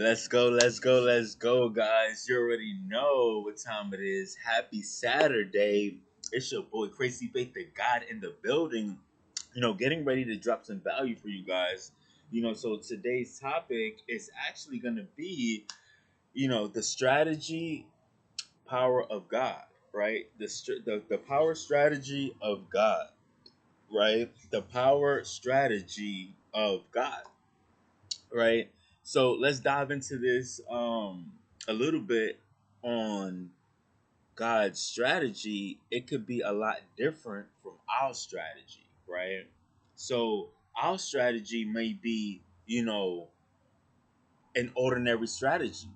Let's go, guys. You already know what time it is. Happy Saturday. It's your boy Crazy Faith the God in the building. Getting ready to drop some value for you guys. So today's topic is actually gonna be, the strategy power of God, right? The power strategy of God, right? The power strategy of God, right? So let's dive into this a little bit on God's strategy. It could be a lot different from our strategy, right? So our strategy may be, an ordinary strategy,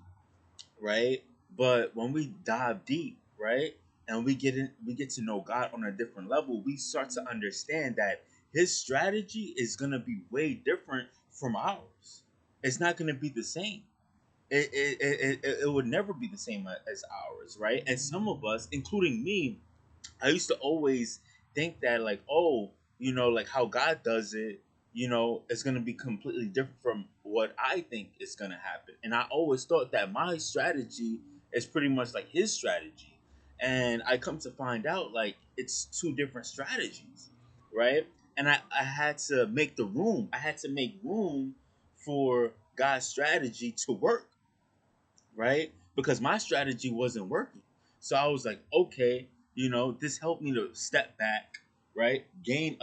right? But when we dive deep, right, and we get to know God on a different level, we start to understand that His strategy is gonna be way different from ours. It's not gonna be the same. It would never be the same as ours, right? And some of us, including me, I used to always think that like, oh, like how God does it, it's gonna be completely different from what I think is gonna happen. And I always thought that my strategy is pretty much like his strategy. And I come to find out like it's two different strategies, right? And I had to make the room. I had to make room for God's strategy to work, right? Because my strategy wasn't working. So I was like, okay, this helped me to step back, right? Gain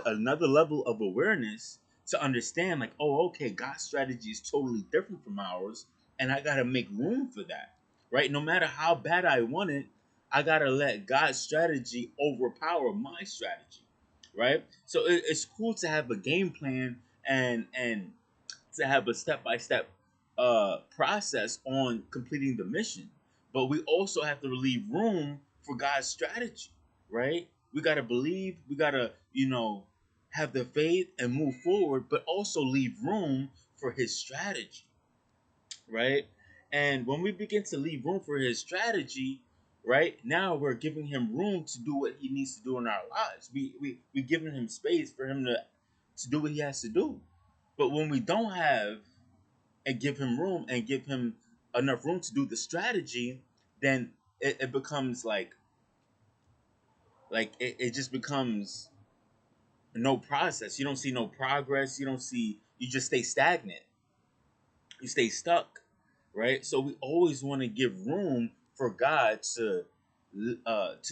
another level of awareness to understand, like, oh, okay, God's strategy is totally different from ours, and I got to make room for that, right? No matter how bad I want it, I got to let God's strategy overpower my strategy, right? So it's cool to have a game plan and to have a step by step process on completing the mission. But we also have to leave room for God's strategy, right? We got to believe, we got to, have the faith and move forward, but also leave room for His strategy, right? And when we begin to leave room for His strategy, right, now we're giving Him room to do what He needs to do in our lives. We giving Him space for Him to do what He has to do. But when we don't have and give him room and give him enough room to do the strategy, then it becomes like it just becomes no process. You don't see no progress. You just stay stagnant. You stay stuck, right? So we always want to give room for God to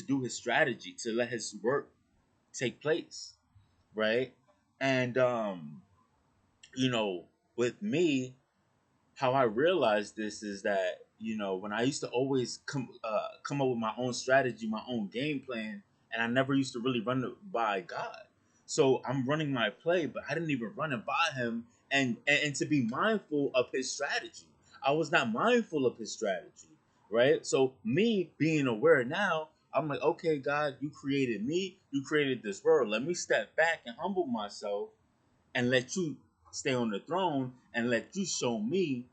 do His strategy, to let His work take place, right? And you know, with me, how I realized this is that when I used to always come up with my own strategy, my own game plan, and I never used to really run it by God. So I'm running my play, but I didn't even run it by Him, and to be mindful of His strategy. I was not mindful of His strategy, right? So me being aware now, I'm like, okay, God, you created me, you created this world. Let me step back and humble myself and let you stay on the throne and let you show me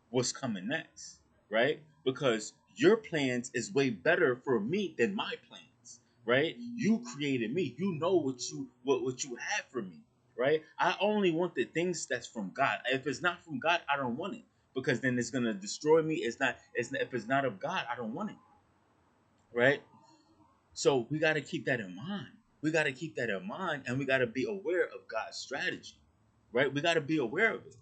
what's coming next, right? Because your plans is way better for me than my plans, right? You created me. You know what you have for me, right? I only want the things that's from God. If it's not from God, I don't want it because then it's gonna destroy me. If it's not of God, I don't want it, right? So we got to keep that in mind. We got to keep that in mind, and we got to be aware of God's strategy, right? We got to be aware of it.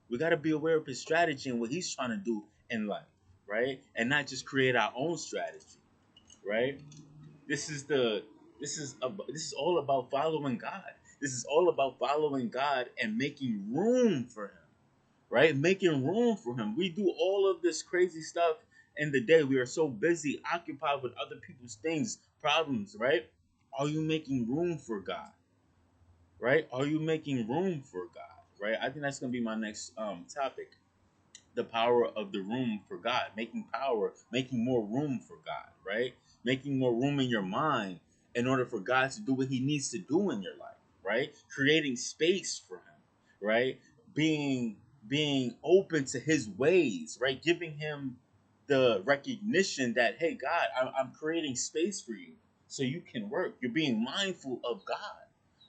We got to be aware of His strategy and what He's trying to do in life, right? And not just create our own strategy, right? This is the this is all about following God. This is all about following God and making room for Him, right? Making room for Him. We do all of this crazy stuff in the day. We are so busy, occupied with other people's things, problems, right? Are you making room for God? Right? Are you making room for God? Right? I think that's gonna be my next topic. The power of the room for God, making more room for God, right? Making more room in your mind in order for God to do what He needs to do in your life, right? Creating space for Him, right? Being being open to His ways, right? Giving Him the recognition that, hey, God, I'm creating space for you so you can work. You're being mindful of God,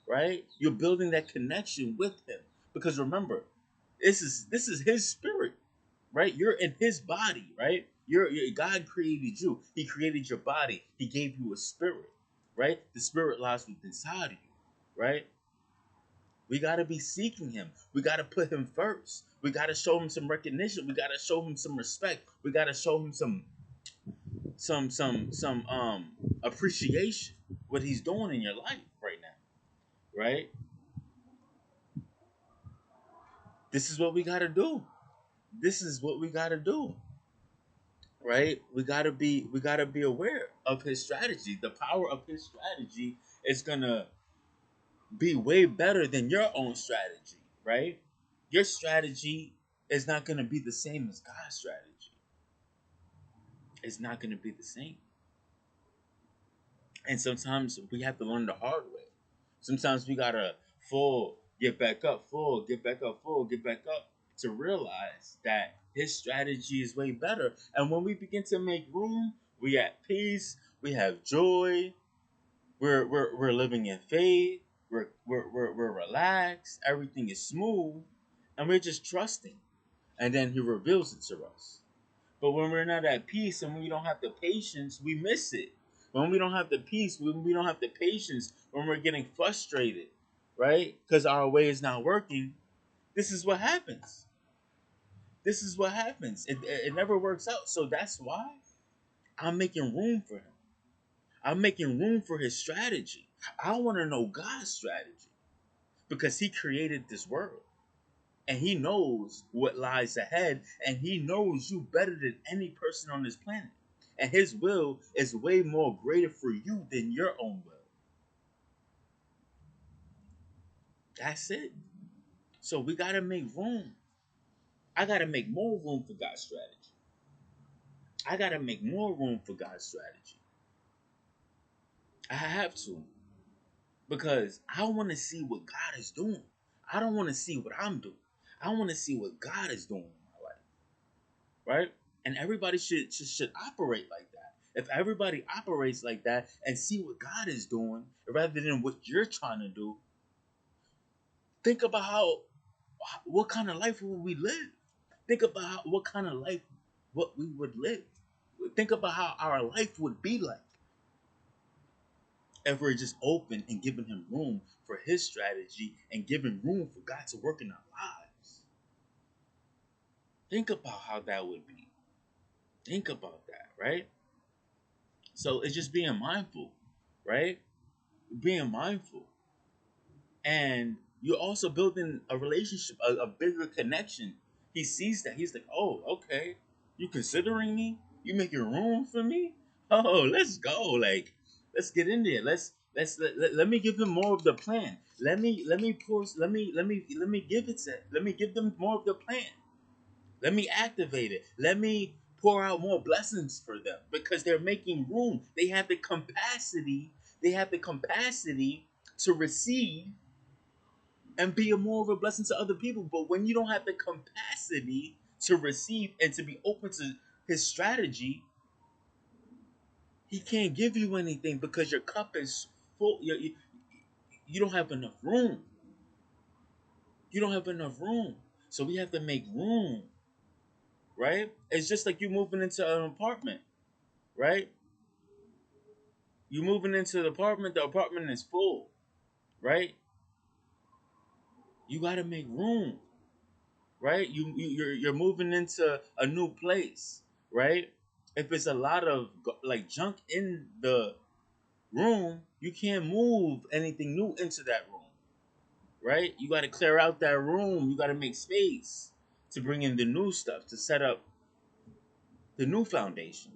right? You're building that connection with Him because remember, this is His spirit. right? You're in His body, right? God created you. He created your body. He gave you a spirit, right? The spirit lies within inside of you, right? We got to be seeking Him. We got to put Him first. We got to show Him some recognition. We got to show Him some respect. We got to show Him some appreciation what He's doing in your life right now, right? This is what we got to do. This is what we got to do, right? We got to be aware of His strategy. The power of His strategy is going to be way better than your own strategy, right? Your strategy is not going to be the same as God's strategy. It's not going to be the same. And sometimes we have to learn the hard way. Sometimes we got to full, get back up, full, get back up, full, get back up to realize that His strategy is way better. And when we begin to make room, we at peace, we have joy, we're living in faith, we're relaxed, everything is smooth, and we're just trusting. And then He reveals it to us. But when we're not at peace and when we don't have the patience, we miss it. When we don't have the peace, when we don't have the patience, when we're getting frustrated, right? Because our way is not working, this is what happens. This is what happens. It never works out. So that's why I'm making room for Him. I'm making room for His strategy. I want to know God's strategy because He created this world. And He knows what lies ahead, and He knows you better than any person on this planet. And His will is way more greater for you than your own will. That's it. So we gotta make room. I gotta make more room for God's strategy. I gotta make more room for God's strategy. I have to. Because I want to see what God is doing. I don't want to see what I'm doing. I want to see what God is doing in my life. Right? And everybody should operate like that. If everybody operates like that and see what God is doing rather than what you're trying to do, think about what kind of life would we live? Think about what kind of life what we would live. Think about how our life would be like if we're just open and giving Him room for His strategy and giving room for God to work in our lives. Think about how that would be. Think about that, right? So it's just being mindful, right? Being mindful. And you're also building a relationship, a bigger connection. He sees that. He's like, oh, okay. You considering me? You making room for me? Oh, let's go. Like, let's get in there. Let me give him more of the plan. Let me give them more of the plan. Let me activate it. Let me pour out more blessings for them because they're making room. They have the capacity. They have the capacity to receive and be more of a blessing to other people. But when you don't have the capacity to receive and to be open to His strategy, He can't give you anything because your cup is full. You don't have enough room. You don't have enough room. So we have to make room, right? It's just like you moving into an apartment, right? You moving into the apartment is full, right? You got to make room, right? You're moving into a new place, right? If it's a lot of like junk in the room, you can't move anything new into that room, right? You got to clear out that room. You got to make space to bring in the new stuff to set up the new foundation.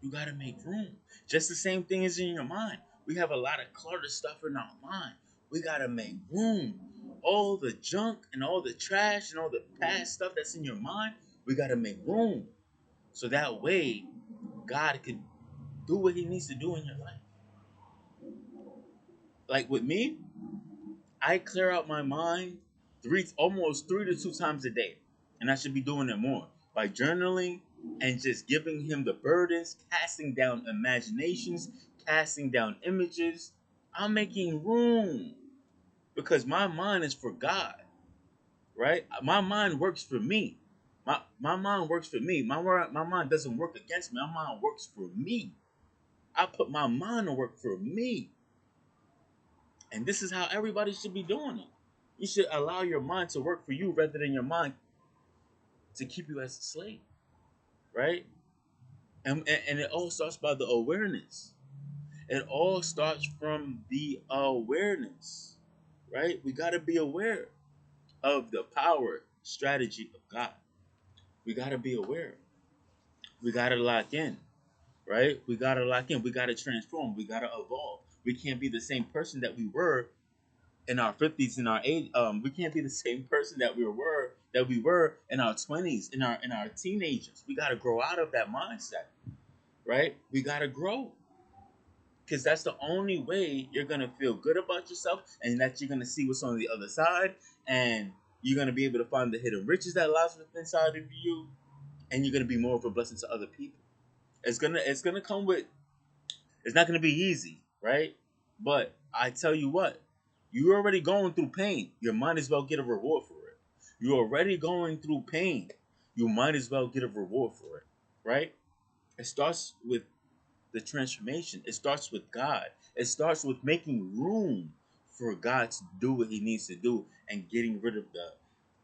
You got to make room. Just the same thing is in your mind. We have a lot of cluttered stuff in our mind. We got to make room. All the junk and all the trash and all the past stuff that's in your mind, we got to make room. So that way, God could do what He needs to do in your life. Like with me, I clear out my mind almost 3 to 2 times a day. And I should be doing it more by journaling and just giving Him the burdens, casting down imaginations, casting down images. I'm making room because my mind is for God, right? My mind works for me. My mind works for me. My mind doesn't work against me. My mind works for me. I put my mind to work for me. And this is how everybody should be doing it. You should allow your mind to work for you rather than your mind to keep you as a slave, right? And it all starts by the awareness. It all starts from the awareness, right? We got to be aware of the power strategy of God. We got to be aware. We got to lock in, right? We got to lock in. We got to transform. We got to evolve. We can't be the same person that we were in our 50s, in our age. We can't be the same person that we were in our 20s, in our teenagers. We got to grow out of that mindset, right? We got to grow, because that's the only way you're gonna feel good about yourself, and that you're gonna see what's on the other side, and you're gonna be able to find the hidden riches that lies within inside of you, and you're gonna be more of a blessing to other people. It's gonna come with. It's not gonna be easy, right? But I tell you what, you're already going through pain. You might as well get a reward for it. You're already going through pain. You might as well get a reward for it, right? It starts with the transformation. It starts with God. It starts with making room for God to do what He needs to do and getting rid of the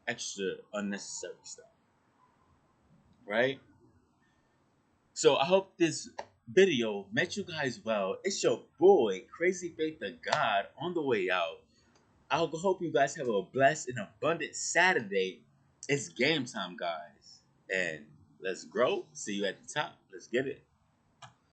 extra unnecessary stuff, right? So I hope this video met you guys well. It's your boy, Crazy Faith of God, on the way out. I hope you guys have a blessed and abundant Saturday. It's game time, guys. And let's grow. See you at the top. Let's get it.